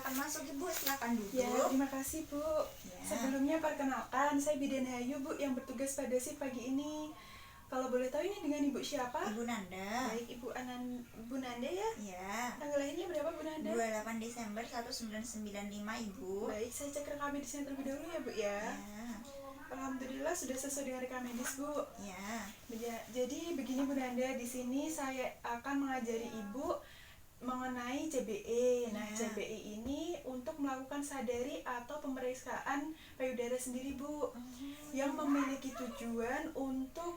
silakan masuk Ibu, silakan duduk. Ya, terima kasih Bu. Ya. Sebelumnya perkenalkan, saya Bidan Hayu Bu yang bertugas pada shift pagi ini. Kalau boleh tahu ini dengan Ibu siapa? Ibu Nanda. Baik, Bu Nanda ya? Ya. Tanggal lahirnya berapa Bu Nanda? 28 Desember 1995 Ibu. Baik, saya cek rekam medisnya terlebih dahulu ya Bu ya. Ya. Alhamdulillah sudah sesuai dengan rekam medis Bu. Ya. Jadi begini Bu Nanda, di sini saya akan mengajari Ibu mengenai CBE. Nah, Ya. CBE ini untuk melakukan sadari atau pemeriksaan payudara sendiri Bu, yang memiliki tujuan untuk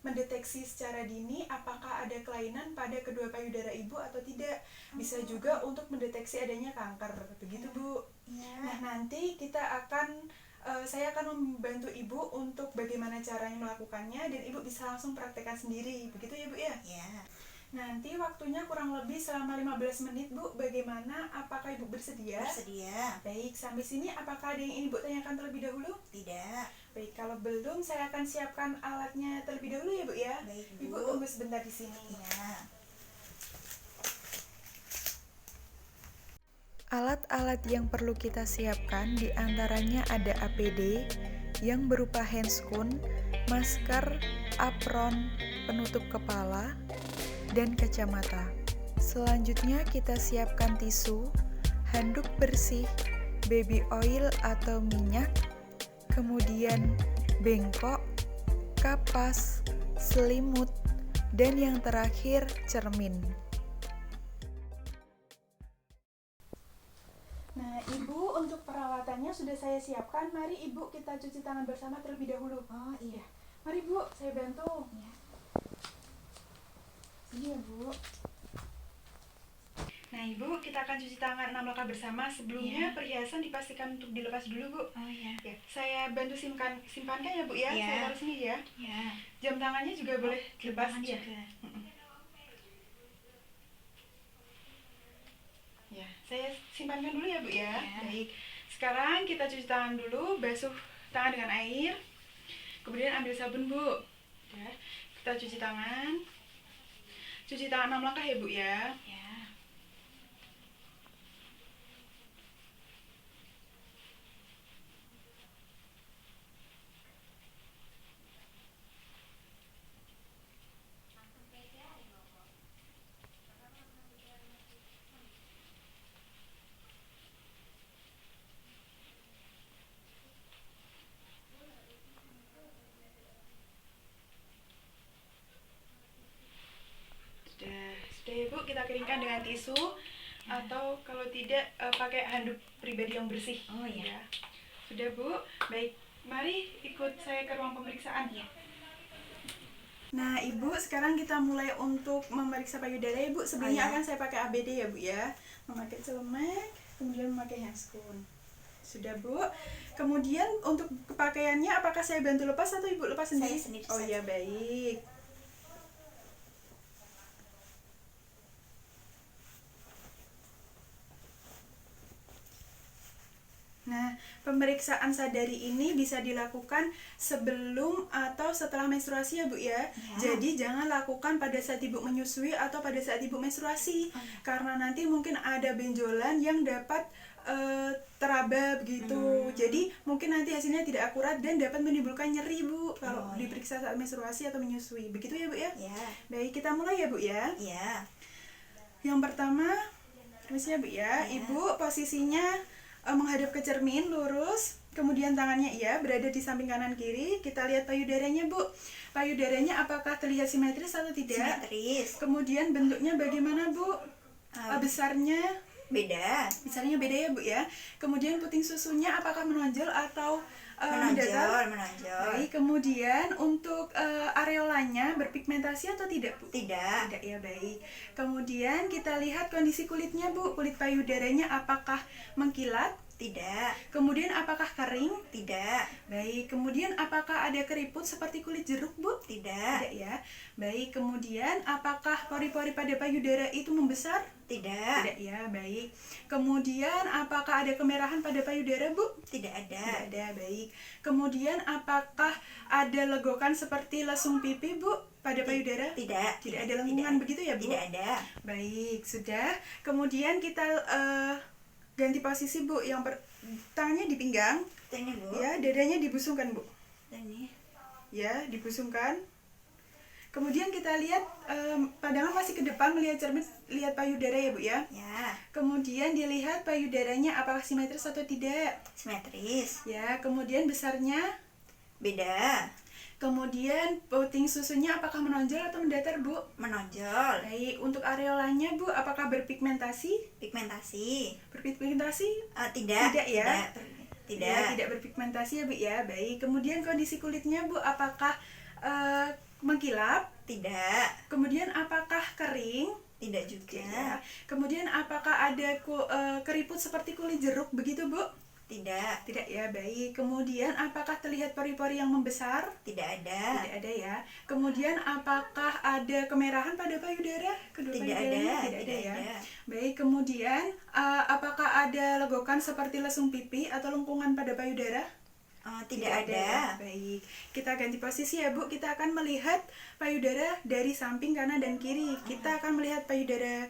mendeteksi secara dini apakah ada kelainan pada kedua payudara ibu atau tidak. Bisa juga untuk mendeteksi adanya kanker, begitu Bu. Ya. Nah, nanti saya akan membantu Ibu untuk bagaimana caranya melakukannya, dan Ibu bisa langsung praktekkan sendiri, begitu ya Bu ya? Ya. Nanti waktunya kurang lebih selama 15 menit Bu. Bagaimana? Apakah Ibu bersedia? Bersedia. Baik, sampai sini apakah ada yang ingin Ibu tanyakan terlebih dahulu? Tidak. Baik, kalau belum saya akan siapkan alatnya terlebih dahulu ya Bu ya. Baik, Ibu Bu. tunggu sebentar di sini. Ya. Alat-alat yang perlu kita siapkan diantaranya ada APD yang berupa handscoon, masker, apron, penutup kepala, dan kacamata. Selanjutnya kita siapkan tisu, handuk bersih, baby oil atau minyak, kemudian bengkok, kapas, selimut, dan yang terakhir cermin. Nah, Ibu, untuk peralatannya sudah saya siapkan. Mari Ibu kita cuci tangan bersama terlebih dahulu. Oh iya. Mari Bu, saya bantu. Ya. Sini ya Bu. Nah Ibu, kita akan cuci tangan 6 langkah bersama. Sebelumnya perhiasan dipastikan untuk dilepas dulu Bu. Oh iya. Ya, saya bantu simpankan ya Bu ya. Ya. Saya taruh sini ya. Ya. Jam tangannya juga boleh dilepas ya. juga. Ya, saya simpankan dulu ya Bu ya. Ya. Baik. Sekarang kita cuci tangan dulu, basuh tangan dengan air. Kemudian ambil sabun Bu. Ya. Kita cuci tangan. Cuci tangan 6 langkah ya Bu ya. Ya. Sudah ya Bu, kita keringkan dengan tisu atau kalau tidak pakai handuk pribadi yang bersih. Oh iya. Ya. Sudah Bu, baik. Mari ikut saya ke ruang pemeriksaan. Ya. Nah Ibu, sekarang kita mulai untuk memeriksa payudara ya Bu. Sebelumnya Oh, ya. akan saya pakai ABD ya Bu ya. Memakai celemek, kemudian memakai handscoon. Sudah Bu. Kemudian untuk pakaiannya apakah saya bantu lepas atau Ibu lepas sendiri? Saya sendiri Oh saja. ya, baik. Nah, pemeriksaan sadari ini bisa dilakukan sebelum atau setelah menstruasi ya Bu ya. Ya. Jadi jangan lakukan pada saat Ibu menyusui atau pada saat Ibu menstruasi. Karena nanti mungkin ada benjolan yang dapat teraba begitu. Jadi mungkin nanti hasilnya tidak akurat dan dapat menimbulkan nyeri Bu kalau Oh, ya. diperiksa saat menstruasi atau menyusui. Begitu ya Bu ya. Ya. Baik, kita mulai ya Bu ya. Ya. Yang pertama, permisi ya Bu ya. Ibu posisinya menghadap ke cermin lurus, kemudian tangannya berada di samping kanan kiri. Kita lihat payudaranya Bu. Payudaranya apakah terlihat simetris atau tidak? Simetris. Kemudian bentuknya bagaimana Bu? Besarnya Beda. beda ya Bu ya. Kemudian puting susunya apakah menonjol atau mendatar? Menonjol. Baik, kemudian untuk areolanya berpigmentasi atau tidak Bu? Tidak. Tidak ya, baik. Kemudian kita lihat kondisi kulitnya Bu. Kulit payudaranya apakah mengkilat? Tidak. Kemudian apakah kering? Tidak. Baik. Kemudian apakah ada keriput seperti kulit jeruk Bu? Tidak. Tidak ya. Baik. Kemudian apakah pori-pori pada payudara itu membesar? Tidak. Tidak ya, baik. Kemudian apakah ada kemerahan pada payudara Bu? Tidak ada. Tidak ada, baik. Kemudian apakah ada legokan seperti lesung pipi Bu pada payudara? Tidak. Tidak ada lengan begitu ya Bu? Tidak ada. Baik, sudah. Kemudian kita ganti posisi Bu, tangannya di pinggang, Ini Bu. ya, dadanya dibusungkan Bu, Ini. ya, dibusungkan. Kemudian kita lihat pandangan masih ke depan, melihat cermin, lihat payudara ya Bu ya. Ya. Kemudian dilihat payudaranya apakah simetris atau tidak. Simetris. Ya, kemudian besarnya, Beda. kemudian puting susunya apakah menonjol atau mendatar Bu. Menonjol. Baik, untuk areolanya Bu, apakah berpigmentasi? Pigmentasi. Berpigmentasi? Tidak. Tidak ya? Tidak. Ya, tidak berpigmentasi ya Bu ya. Baik, kemudian kondisi kulitnya Bu, apakah mengkilap? Tidak. Kemudian apakah kering? Tidak juga. Ya. Kemudian apakah ada keriput seperti kulit jeruk begitu Bu? Tidak. Tidak ya, baik. Kemudian apakah terlihat pori-pori yang membesar? Tidak ada. Tidak ada ya. Kemudian apakah ada kemerahan pada payudara? Kedua Tidak payudaranya? ada. Tidak ada ya. ada. Baik, kemudian apakah ada legokan seperti lesung pipi atau lengkungan pada payudara? Tidak ada. ya. Baik, kita ganti posisi ya Bu. Kita akan melihat payudara dari samping kanan dan kiri. Kita akan melihat payudara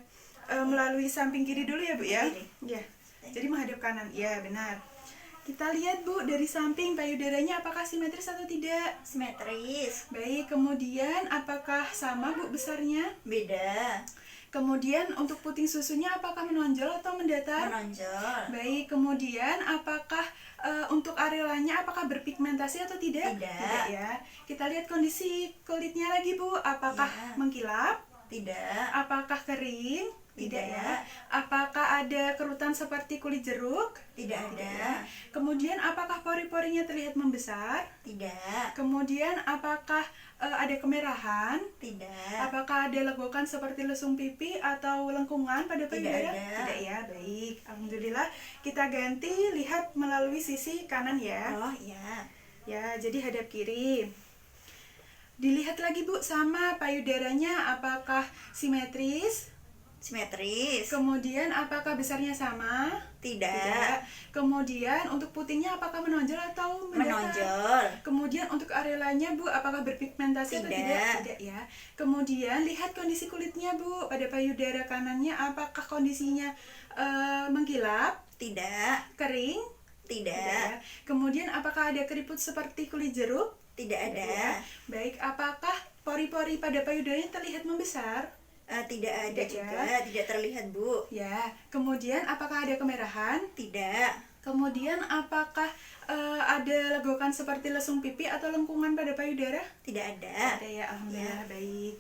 melalui samping kiri dulu ya Bu ya. Kiri. Ya. Jadi menghadap kanan. Ya, benar. Kita lihat Bu dari samping payudaranya apakah simetris atau tidak? Simetris. Baik, kemudian apakah sama Bu besarnya? Beda. Kemudian untuk puting susunya apakah menonjol atau mendatar? Menonjol. Baik, kemudian apakah untuk areolanya apakah berpigmentasi atau tidak? Tidak. Ya. Kita lihat kondisi kulitnya lagi Bu, apakah Ya. mengkilap? Tidak. Apakah kering? Tidak Tidak. ya. Apakah ada kerutan seperti kulit jeruk? Tidak ada. Kemudian apakah pori-porinya terlihat membesar? Tidak. Kemudian apakah ada kemerahan? Tidak. Apakah ada legokan seperti lesung pipi atau lengkungan pada Tidak payudara? ada. Tidak ya, baik. Alhamdulillah. Kita ganti lihat melalui sisi kanan ya. Oh iya. Ya, jadi hadap kiri. Dilihat lagi Bu sama payudaranya apakah simetris? Simetris. Kemudian apakah besarnya sama? Tidak. Kemudian untuk putingnya apakah menonjol atau mendatar? Menonjol. Kemudian untuk areolanya Bu, apakah berpigmentasi atau Tidak. tidak? Tidak ya. Kemudian lihat kondisi kulitnya Bu, pada payudara kanannya apakah kondisinya mengkilap, Tidak. kering? Tidak. ya. Kemudian apakah ada keriput seperti kulit jeruk? Tidak ada. ya. Baik, apakah pori-pori pada payudaranya terlihat membesar? Tidak ada Tidak juga. ya. Tidak terlihat Bu. Ya. Kemudian apakah ada kemerahan? Tidak. Kemudian apakah ada legokan seperti lesung pipi atau lengkungan pada payudara? Tidak ada. Ada ya, alhamdulillah baik.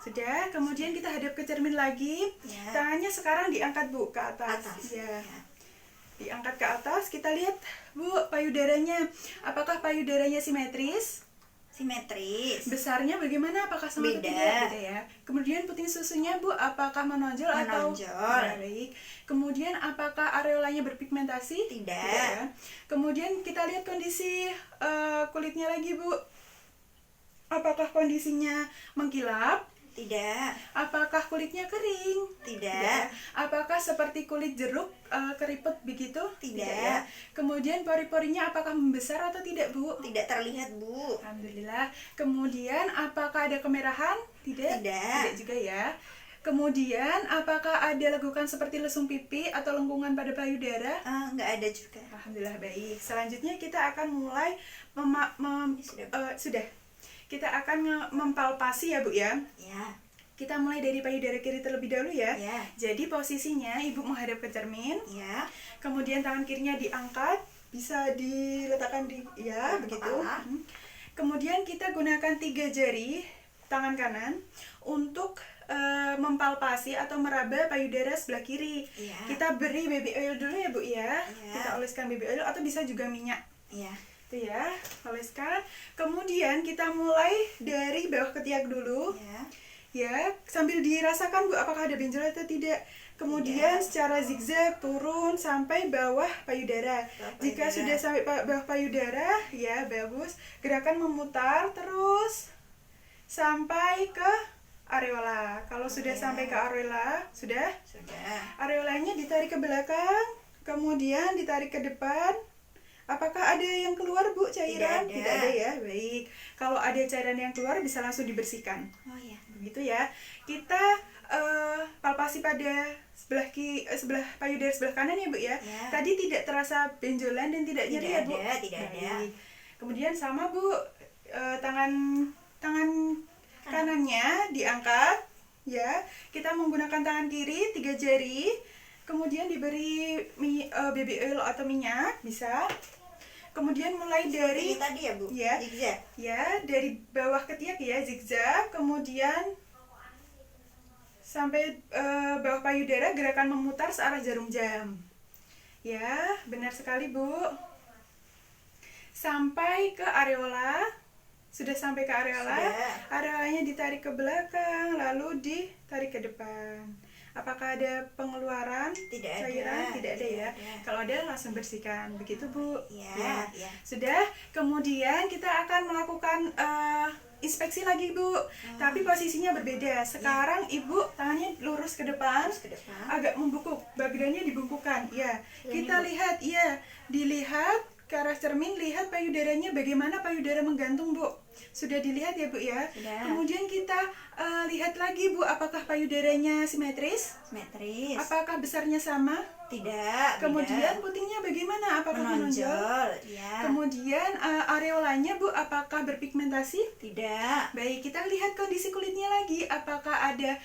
Sudah, kemudian kita hadap ke cermin lagi. Ya. Tangannya sekarang diangkat Bu ke atas. Atas. Ya. Ya. Diangkat ke atas, kita lihat Bu payudaranya. Apakah payudaranya simetris? Simetris. Besarnya bagaimana? Apakah sama atau Beda. tidak? Beda ya. Kemudian puting susunya Bu, apakah menonjol atau Menonjol. Ya, baik. Kemudian apakah areolanya berpigmentasi? Tidak. ya. Kemudian kita lihat kondisi kulitnya lagi Bu. Apakah kondisinya mengkilap? Tidak. Apakah kulitnya kering? Tidak. Apakah seperti kulit jeruk keriput begitu? Tidak. ya. Kemudian pori-porinya apakah membesar atau tidak Bu? Tidak terlihat Bu. Alhamdulillah. Kemudian apakah ada kemerahan? Tidak. Tidak. Tidak juga ya. Kemudian apakah ada legokan seperti lesung pipi atau lengkungan pada payudara? Nggak ada juga. Alhamdulillah baik. Selanjutnya kita akan mulai sudah. Kita akan mempalpasi ya Bu ya. Ya. Kita mulai dari payudara kiri terlebih dahulu ya. Ya. Jadi posisinya Ibu menghadap ke cermin. Ya. Kemudian tangan kirinya diangkat, bisa diletakkan di ya Ke begitu. kepala. Kemudian kita gunakan 3 jari tangan kanan untuk mempalpasi atau meraba payudara sebelah kiri. Ya. Kita beri baby oil dulu ya Bu ya. Ya. Kita oleskan baby oil atau bisa juga minyak. Ya. Itu ya, oleskan. Kemudian kita mulai dari bawah ketiak dulu. Ya. Ya, sambil dirasakan Bu apakah ada benjol atau tidak. Kemudian secara zigzag turun sampai bawah payudara. Bawah Jika payudara. sudah sampai bawah payudara, ya bagus. Gerakan memutar terus sampai ke areola. Kalau sudah sampai ke areola, sudah? Sudah. Areolanya ditarik ke belakang, kemudian ditarik ke depan. Apakah ada yang keluar Bu cairan? Tidak ada. ya. Baik. Kalau ada cairan yang keluar bisa langsung dibersihkan. Oh ya. Begitu ya. Kita palpasi pada sebelah payudara sebelah kanan ya Bu ya. Ya. Tadi tidak terasa benjolan dan tidak nyeri ya Bu? Tidak ada. Baik. Kemudian sama Bu, tangan kanannya diangkat ya. Kita menggunakan tangan kiri 3 jari. Kemudian diberi baby oil atau minyak bisa. Kemudian mulai dari Ini tadi ya Bu. Ya. Zigzag. ya dari bawah ketiak ya zigzag, kemudian sampai bawah payudara gerakan memutar searah jarum jam. Ya, benar sekali Bu. Sampai ke areola. Sudah sampai ke areola. Sudah. Areolanya ditarik ke belakang lalu ditarik ke depan. Apakah ada pengeluaran Tidak ada. cairan? Tidak ada ya. Tidak ada. Kalau ada langsung bersihkan. Begitu Bu. Ya. Sudah. Kemudian kita akan melakukan inspeksi lagi Bu. Tapi posisinya berbeda. Sekarang Ibu tangannya lurus ke depan. Terus ke depan. Agak membungkuk, badannya dibungkukkan. Ya, Ini, kita Bu. lihat, ya, dilihat ke arah cermin, lihat payudaranya bagaimana payudara menggantung Bu. Sudah dilihat ya Bu ya. Sudah. Kemudian kita lihat lagi Bu, apakah payudaranya simetris? Simetris. Apakah besarnya sama? Tidak. Kemudian tidak. putingnya bagaimana? Apakah menonjol? Menonjol. Ya. Kemudian areolanya Bu, apakah berpigmentasi? Tidak. Baik, kita lihat kondisi kulitnya lagi. Apakah ada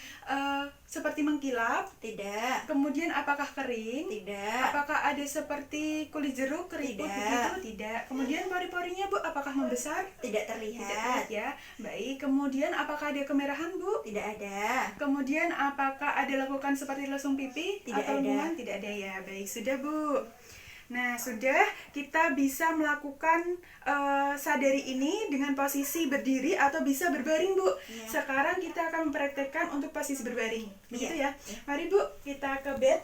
seperti mengkilap? Tidak. Kemudian apakah kering? Tidak. Apakah ada seperti kulit jeruk keriput Tidak. begitu? Tidak. Kemudian pori-porinya Bu, apakah membesar? Tidak Tidak terlihat. terlihat ya. Baik, kemudian apakah ada kemerahan Bu? Tidak ada. Kemudian apakah ada lekukan seperti lesung pipi? Tidak atau ada. lembungan? Tidak ada ya. Baik, sudah Bu. Nah, sudah kita bisa melakukan sadari ini dengan posisi berdiri atau bisa berbaring Bu. Iya. Sekarang kita akan mempraktekkan untuk posisi berbaring. Begitu Iya. ya. Mari Bu, kita ke bed.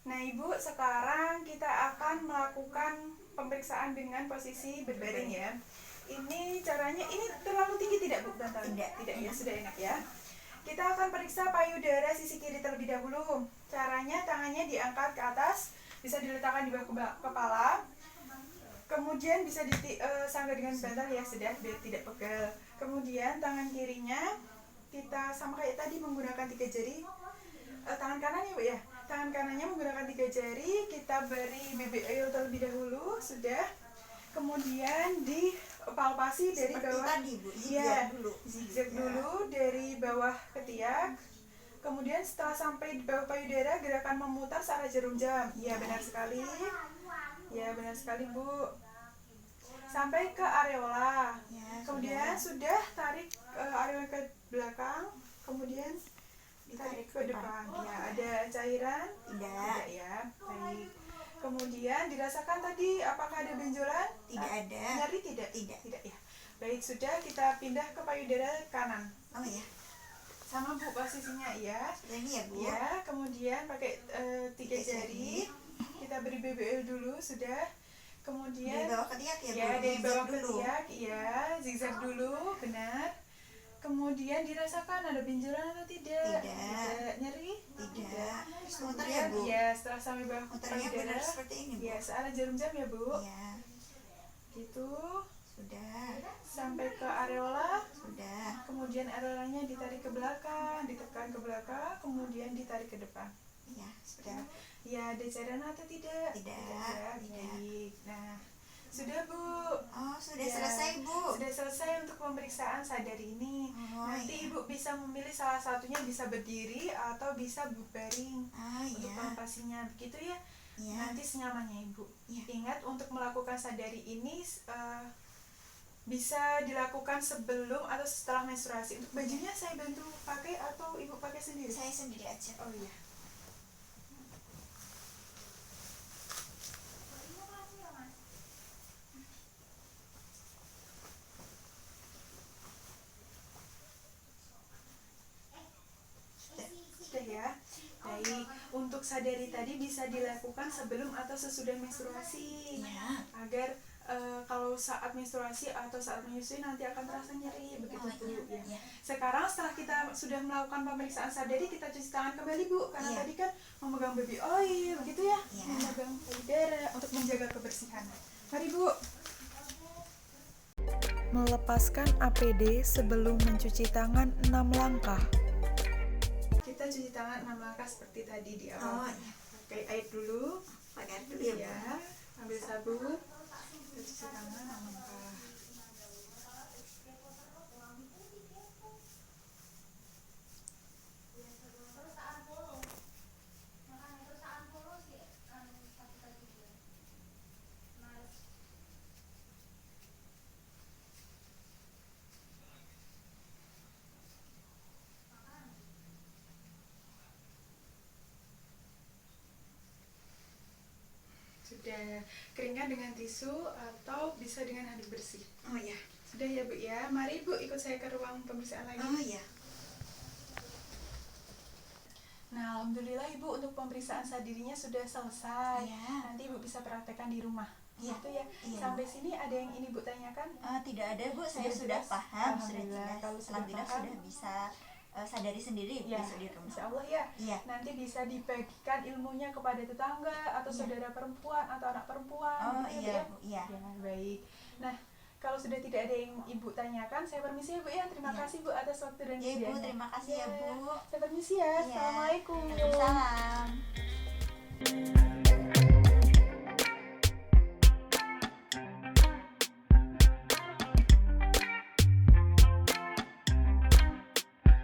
Nah Ibu, sekarang kita akan melakukan pemeriksaan dengan posisi berbaring ya. Ini caranya, ini terlalu tinggi tidak Bu bantalnya? Tidak. Tidak ya, sudah enak ya. Kita akan periksa payudara sisi kiri terlebih dahulu. Caranya tangannya diangkat ke atas, bisa diletakkan di bawah kepala. Kemudian bisa disanggah dengan bantal ya, sudah biar tidak pegal. Kemudian tangan kirinya kita sama kayak tadi menggunakan 3 jari. Tangan kanan ya Bu ya. Tangan kanannya menggunakan 3 jari, kita beri baby oil terlebih dahulu, sudah. Kemudian dipalpasi dari Seperti bawah. tadi Bu. Zigzag Iya, dulu. zigzag Ya. dulu dari bawah ketiak. Kemudian setelah sampai di bawah payudara, gerakan memutar searah jarum jam. Iya, benar sekali. Ya, benar sekali Bu. Sampai ke areola. Ya, Kemudian sudah. sudah tarik areola ke belakang. Kemudian ditarik ke depan. Ya, ada cairan? Tidak. ya. Baik. Kemudian dirasakan tadi apakah ada benjolan? Tidak ada. Nyeri tidak? Tidak. Tidak ya. Baik, sudah kita pindah ke payudara kanan. Oh ya. Sama Bu posisinya ya. Seperti ini ya Bu. Ya, kemudian pakai 3 Tiga jari. Kita beri baby oil dulu, sudah. Dari Kemudian bawah ketiak ya Bu. ya dari Zigzag bawah dulu. ketiak, ya, zigzag dulu, benar. Kemudian dirasakan ada benjolan atau tidak? Tidak. Nyeri? Tidak. Terus muter ya Kemudian, Bu. ya, setelah sampai bawah Muternya payudara, benar seperti ini Bu. ya, searah jarum jam ya Bu. Iya. Gitu. Sudah. Sampai ke areola. Sudah. Kemudian areolanya ditarik ke belakang, ditekan ke belakang, kemudian ditarik ke depan. Iya. Ya, Sudah. ya, ada cairan atau tidak? Tidak. ya. Tidak. Baik. Nah, sudah Bu. Oh, sudah Ya, selesai Bu. Sudah selesai untuk pemeriksaan sadari ini. Oh, Nanti iya. Ibu bisa memilih salah satunya, bisa berdiri atau bisa berbaring Ah untuk iya. palpasinya. Begitu ya. Iya. Nanti senyamannya Ibu. Iya. Ingat untuk melakukan sadari ini bisa dilakukan sebelum atau setelah menstruasi. Untuk bajunya saya bantu pakai atau Ibu pakai sendiri? Saya sendiri aja. Oh iya. Sudah ya. Baik, untuk sadari tadi bisa dilakukan sebelum atau sesudah menstruasi Iya. agar kalau saat menstruasi atau saat menyusui nanti akan terasa nyeri begitu Oh, Bu. iya, Ya. iya. Sekarang setelah kita sudah melakukan pemeriksaan sadari, kita cuci tangan kembali Bu, karena Iya. tadi kan memegang baby oil begitu ya, Iya. memegang payudara untuk menjaga kebersihan. Mari Bu. Melepaskan APD sebelum mencuci tangan 6 langkah. Kita cuci tangan 6 langkah seperti tadi di awal. Oh iya. Pakai air dulu. Pakai dulu ya Bu. Ya, ambil sabun. Kita cuci tangan 6 langkah. Sudah, keringkan dengan tisu atau bisa dengan handuk bersih. Oh iya. Sudah ya Bu ya. Mari Bu ikut saya ke ruang pemeriksaan lagi. Oh iya. Nah, alhamdulillah Ibu untuk pemeriksaan sadirinya sudah selesai. Iya. Nanti Ibu bisa praktekkan di rumah. Iya. Gitu ya. Iya. Sampai sini ada yang ini Bu tanyakan? Tidak ada Bu, saya Sudah sudah jelas? paham, sudah Alhamdulillah. jelas. Kalau sudah Alhamdulillah paham. sudah bisa sadari sendiri Ya, besok di rumah. insya Allah ya. Iya. Nanti bisa dibagikan ilmunya kepada tetangga atau Iya. saudara perempuan atau anak perempuan. Oh gitu iya ya, Bu, iya. Bu? Ya, baik. Nah, kalau sudah tidak ada yang Ibu tanyakan, saya permisi ya Bu ya. Terima Iya. kasih Bu atas waktu dan Iya Ibu, kesediaannya. terima kasih ya Bu. Saya permisi ya. Iya. Assalamualaikum. Waalaikumsalam.